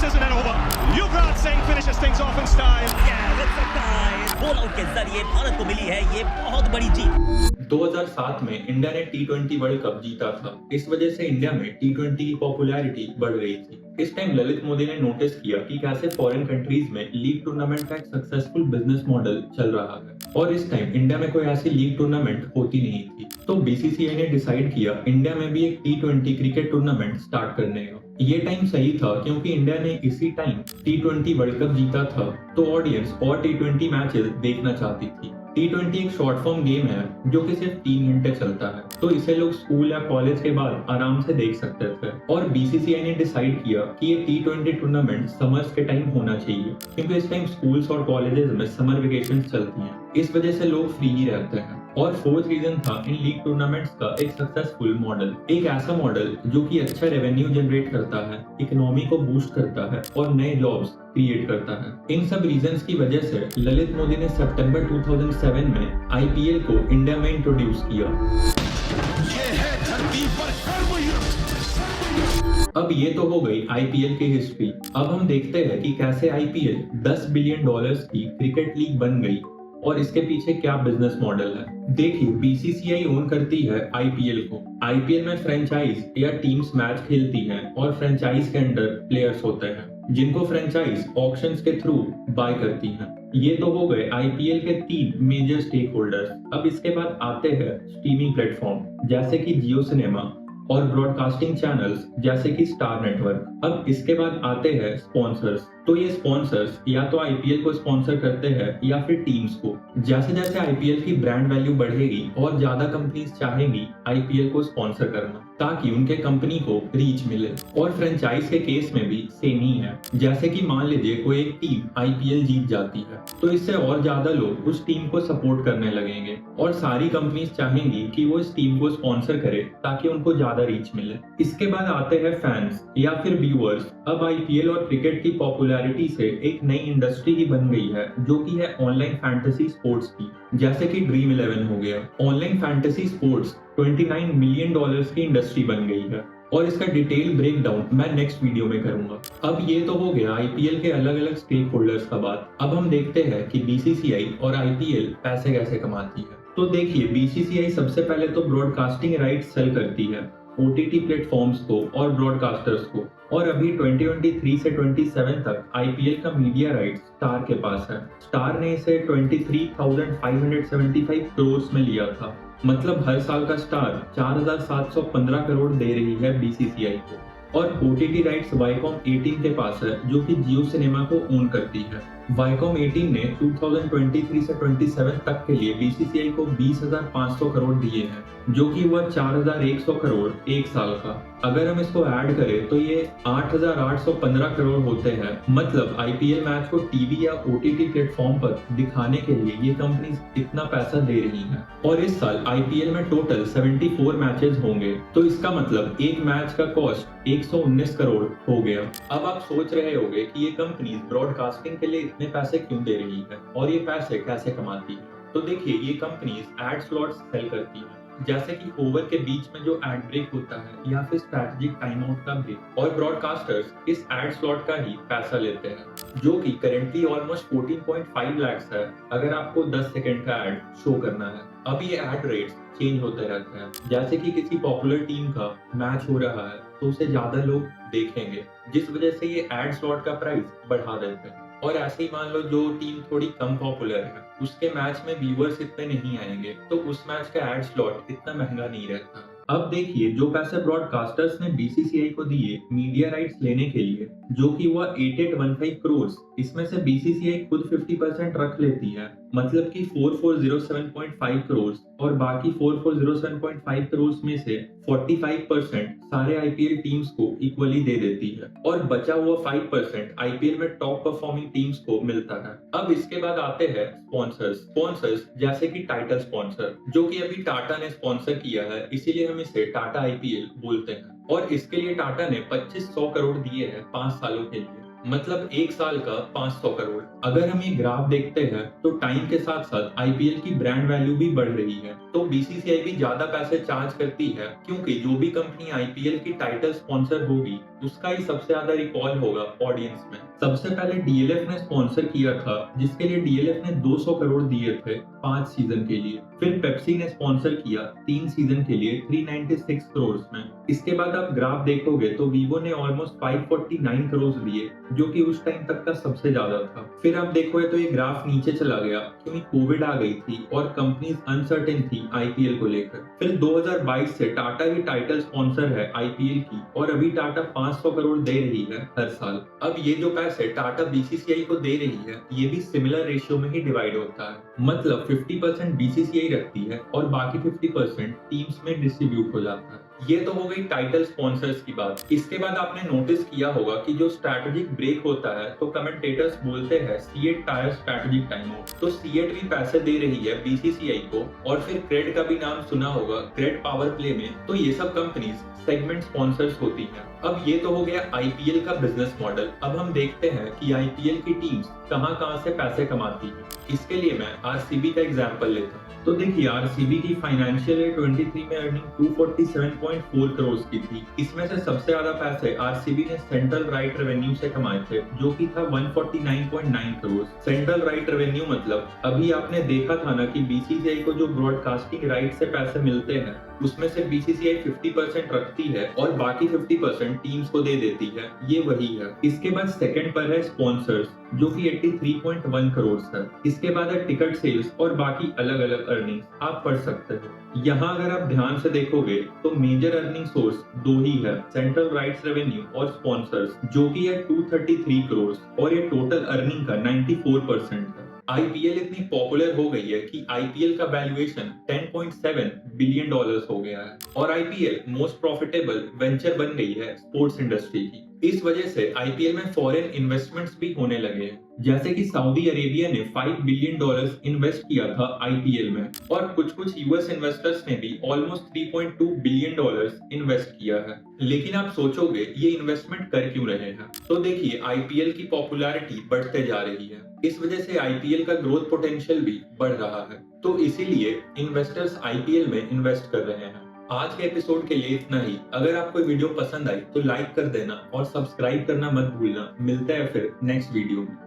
isn't it over? Yuvraj Singh finishes things off in style. Yeah, it's a tie. Ball out के जरिए भारत को मिली है ये बहुत बड़ी जीत। 2007 में इंडिया ने टी20 वर्ल्ड कप जीता था। इस वजह से इंडिया में टी20 की पॉपुलैरिटी बढ़ रही थी। इस टाइम ललित मोदी ने नोटिस किया कि कैसे फॉरेन कंट्रीज में लीग टूर्नामेंट का एक सक्सेसफुल बिजनेस मॉडल चल रहा है और इस टाइम इंडिया में कोई ऐसी लीग टूर्नामेंट होती नहीं थी। तो बीसीसीआई ने डिसाइड किया इंडिया में भी एक टी20 क्रिकेट टूर्नामेंट स्टार्ट करने का। ये टाइम सही था क्योंकि इंडिया ने इसी टाइम टी20 वर्ल्ड कप जीता था, तो ऑडियंस और टी20 मैचेस देखना चाहती थी। टी20 एक शॉर्ट फॉर्म गेम है जो कि सिर्फ 3 घंटे चलता है, तो इसे लोग स्कूल या कॉलेज के बाद आराम से देख सकते थे। और बीसीसीआई ने डिसाइड किया कि ये टी20 टूर्नामेंट समर्स के टाइम होना चाहिए क्योंकि इस टाइम स्कूल्स और कॉलेजेस में समर वेकेशन चलती हैं। इस वजह से लोग फ्री ही रहते हैं। और फोर्थ रीजन था इन लीग टूर्नामेंट्स का एक सक्सेसफुल मॉडल, एक ऐसा मॉडल जो कि अच्छा रेवेन्यू जनरेट करता है, इकोनॉमी को बूस्ट करता है और नए जॉब्स क्रिएट करता है। इन सब रीजंस की वजह से ललित मोदी ने सितंबर 2007 में आईपीएल को इंडिया में इंट्रोड्यूस किया। ये है धरती पर अब ये तो हो गई आईपीएल की हिस्ट्री। अब हम देखते हैं कि कैसे आईपीएल $10 बिलियन की क्रिकेट लीग बन गई और इसके पीछे क्या बिजनेस मॉडल है। देखिए, बीसीसीआई ओन करती है आईपीएल को। आईपीएल में फ्रेंचाइज या टीम्स मैच खेलती हैं और फ्रेंचाइज के अंडर प्लेयर्स होते हैं जिनको फ्रेंचाइज ऑक्शंस के थ्रू बाय करती हैं। ये तो हो गए आईपीएल के 3 मेजर स्टेक होल्डर्स। अब इसके बाद आते हैं स्ट्रीमिंग प्लेटफॉर्म जैसे कि जियो सिनेमा और ब्रॉडकास्टिंग चैनल्स जैसे कि स्टार नेटवर्क। अब इसके बाद आते हैं स्पॉन्सर्स। तो ये स्पॉन्सर्स या तो आईपीएल को स्पॉन्सर करते हैं या फिर टीम्स को। जैसे जैसे आईपीएल की ब्रांड वैल्यू बढ़ेगी और ज्यादा कंपनीज चाहेंगी आईपीएल को स्पॉन्सर करना ताकि उनके कंपनी को रीच मिले। और फ्रेंचाइज के केस में भी सेम ही है। जैसे कि मान लीजिए कोई एक टीम आईपीएल जीत जाती है तो इससे और ज्यादा लोग उस टीम को सपोर्ट करने लगेंगे और सारी कंपनीज चाहेंगी कि वो इस टीम को स्पॉन्सर करे ताकि उनको ज्यादा रीच मिले। इसके बाद आते हैं फैंस या फिर व्यूअर्स। अब आईपीएल और क्रिकेट की पॉपुलैरिटी से एक नई इंडस्ट्री ही बन गई है जो कि है ऑनलाइन फैंटेसी स्पोर्ट्स की, जैसे कि ड्रीम 11 हो गया। ऑनलाइन फैंटेसी स्पोर्ट्स $29 मिलियन की इंडस्ट्री बन गई है और इसका डिटेल ब्रेक डाउन मैं नेक्स्ट वीडियो में करूंगा। अब ये तो हो गया आईपीएल के अलग अलग स्टेक होल्डर्स का बात। अब हम देखते हैं कि बीसीसीआई और आईपीएल पैसे कैसे कमाती है। तो देखिए, बीसीसीआई सबसे पहले तो ब्रॉडकास्टिंग राइट्स सेल करती है ओटीटी प्लेटफॉर्म्स को और ब्रॉडकास्टर्स को। और अभी 2023 से 27 तक आईपीएल का मीडिया राइट्स स्टार के पास है। स्टार ने इसे 23,575 करोड़ में लिया था। मतलब हर साल का स्टार 4,715 करोड़ दे रही है बीसीसीआई को। और ओटीटी राइट्स वाईकॉम 18 के पास है जो कि जियो सिनेमा को ओन करती है। वाईकॉम 18 ने 2023 से 27 तक के लिए बीसीसीआई को 20,500 करोड़ दिए हैं जो कि हुआ 4,100 करोड़ एक साल का। अगर हम इसको ऐड करें तो ये 8,815 करोड़ होते हैं। मतलब आईपीएल मैच को टीवी या ओटीटी प्लेटफॉर्म पर दिखाने के लिए ये कंपनीज इतना पैसा दे रही हैं। और इस साल आईपीएल में टोटल 74 मैचेस होंगे, तो इसका मतलब एक मैच का कॉस्ट 119 करोड़ हो गया। अब आप सोच रहे होंगे कि ये कंपनीज ब्रॉडकास्टिंग के लिए इतने पैसे क्यों दे रही है और ये पैसे कैसे कमाती है। तो देखिए, ये कंपनीज एड स्लॉट्स सेल करती है जैसे कि ओवर के बीच में जो एड ब्रेक होता है या फिर स्ट्रैटेजिक टाइम आउट का ब्रेक। और ब्रॉडकास्टर्स इस एड स्लॉट का ही पैसा लेते हैं जो कि करेंटली ऑलमोस्ट 14.5 लाख है अगर आपको 10 सेकंड का एड शो करना है। अब ये एड रेट्स चेंज होते रहते हैं। जैसे कि किसी पॉपुलर टीम का मैच हो रहा है तो उसे ज्यादा लोग देखेंगे, जिस वजह से ये एड स्लॉट का प्राइस बढ़ा देते हैं। और ऐसे ही मान लो जो टीम थोड़ी कम पॉपुलर है उसके मैच में व्यूअर्स इतने नहीं आएंगे तो उस मैच का एड स्लॉट इतना महंगा नहीं रहता। अब देखिए, जो पैसे ब्रॉडकास्टर्स ने बीसीसीआई को दिए मीडिया राइट्स लेने के लिए जो कि हुआ 8815 करोड़, इसमें से बीसीसीआई खुद 50% रख लेती है। मतलब कि 4407.5 करोड़ और बाकी 4407.5 करोड़ में से 45% सारे आईपीएल टीम्स को इक्वली दे देती है और बचा हुआ 5% आईपीएल में टॉप परफॉर्मिंग टीम्स को मिलता है। अब इसके बाद आते हैं स्पॉन्सर्स जैसे कि टाइटल स्पॉन्सर जो कि अभी टाटा ने स्पॉन्सर किया है, इसीलिए हम इसे टाटा आईपीएल बोलते हैं। और इसके लिए टाटा ने 2500 करोड़ दिए हैं 5 सालों के लिए। मतलब एक साल का 500 करोड़। अगर हम ये ग्राफ देखते हैं तो टाइम के साथ साथ आईपीएल की ब्रांड वैल्यू भी बढ़ रही है, तो बीसीसीआई भी ज्यादा पैसे चार्ज करती है क्योंकि जो भी कंपनी आईपीएल की टाइटल स्पॉन्सर होगी उसका ही सबसे ज्यादा रिकॉल होगा ऑडियंस में। सबसे पहले डीएलएफ ने स्पॉन्सर किया था, जिसके लिए डीएलएफ ने 200 करोड़ दिए थे 5 सीजन के लिए। फिर पेप्सी ने स्पॉन्सर किया 3 सीजन के लिए 396 करोड़ में। इसके बाद आप ग्राफ देखोगे तो वीवो ने ऑलमोस्ट 549 करोड़ दिए, जो कि उस टाइम तक का सबसे ज्यादा था। फिर आप देखोगे तो ये ग्राफ नीचे चला गया क्योंकि कोविड आ गई थी और कंपनीज अनसर्टेन थी आईपीएल को लेकर। फिर 2022 से टाटा ही टाइटल स्पॉन्सर है आईपीएल की और अभी टाटा 500 करोड़ दे रही है हर साल। अब ये जो पैसे टाटा बीसीसीआई को दे रही है ये भी सिमिलर रेशियो में ही डिवाइड होता है, मतलब 50% बीसीसीआई रखती है और बाकी 50% टीम्स में डिस्ट्रीब्यूट हो जाता है। ये तो हो गई टाइटल स्पॉन्सर्स की बात। इसके बाद आपने नोटिस किया होगा कि जो स्ट्रैटेजिक ब्रेक होता है तो कमेंटेटर्स बोलते हैं CEAT tyre strategic time out, तो सीएट भी पैसे दे रही है बीसीसीआई को। और फिर क्रेड का भी नाम सुना होगा, क्रेड पावर प्ले में, तो ये सब कंपनीज सेगमेंट स्पॉन्सर्स होती हैं। अब ये तो हो गया आईपीएल का बिजनेस मॉडल। अब हम देखते हैं कि आईपीएल की टीम्स कहां से पैसे कमाती हैं। इसके लिए मैं आरसीबी का एग्जांपल लेता हूं। तो देखिए आरसीबी की फाइनेंशियल ईयर 23 में अर्निंग 247.4 करोड़ की थी। इसमें से सबसे ज्यादा पैसे आरसीबी ने सेंट्रल राइट रेवेन्यू से कमाए थे, जो कि था 149.9 करोड़। सेंट्रल राइट रेवेन्यू मतलब अभी आपने देखा था ना कि बीसीसीआई को जो ब्रॉडकास्टिंग राइट से पैसे मिलते हैं उसमें से बीसीसीआई 50% रखती है और बाकी 50% टीम्स को दे देती है, ये वही है। इसके बाद सेकंड पर है स्पॉन्सर्स, जो कि 83.1 करोड़ है। इसके बाद है टिकट सेल्स और बाकी अलग अलग अर्निंग्स, आप पढ़ सकते हो। यहाँ अगर आप ध्यान से देखोगे तो मेजर अर्निंग सोर्स दो ही है, सेंट्रल राइट्स रेवेन्यू और स्पॉन्सर्स, जो कि है 233 करोड़ और ये टोटल अर्निंग का 94% है। आईपीएल इतनी पॉपुलर हो गई है कि आईपीएल का वैल्यूएशन 10.7 बिलियन डॉलर्स हो गया है और आईपीएल मोस्ट प्रॉफिटेबल वेंचर बन गई है स्पोर्ट्स इंडस्ट्री की। इस वजह से आईपीएल में फॉरेन इन्वेस्टमेंट्स भी होने लगे हैं, जैसे कि सऊदी अरेबिया ने 5 बिलियन डॉलर्स इन्वेस्ट किया था आईपीएल में और कुछ यूएस इन्वेस्टर्स ने भी ऑलमोस्ट 3.2 बिलियन डॉलर्स इन्वेस्ट किया है। लेकिन आप सोचोगे ये इन्वेस्टमेंट कर क्यों रहे हैं, तो देखिए आईपीएल की पॉपुलैरिटी बढ़ते जा रही है, इस वजह से आईपीएल का ग्रोथ पोटेंशियल भी बढ़ रहा है, तो इसीलिए इन्वेस्टर्स आईपीएल में इन्वेस्ट कर रहे हैं। आज के एपिसोड के लिए इतना ही। अगर आपको वीडियो पसंद आई तो लाइक कर देना और सब्सक्राइब करना मत भूलना। मिलते हैं फिर नेक्स्ट वीडियो में।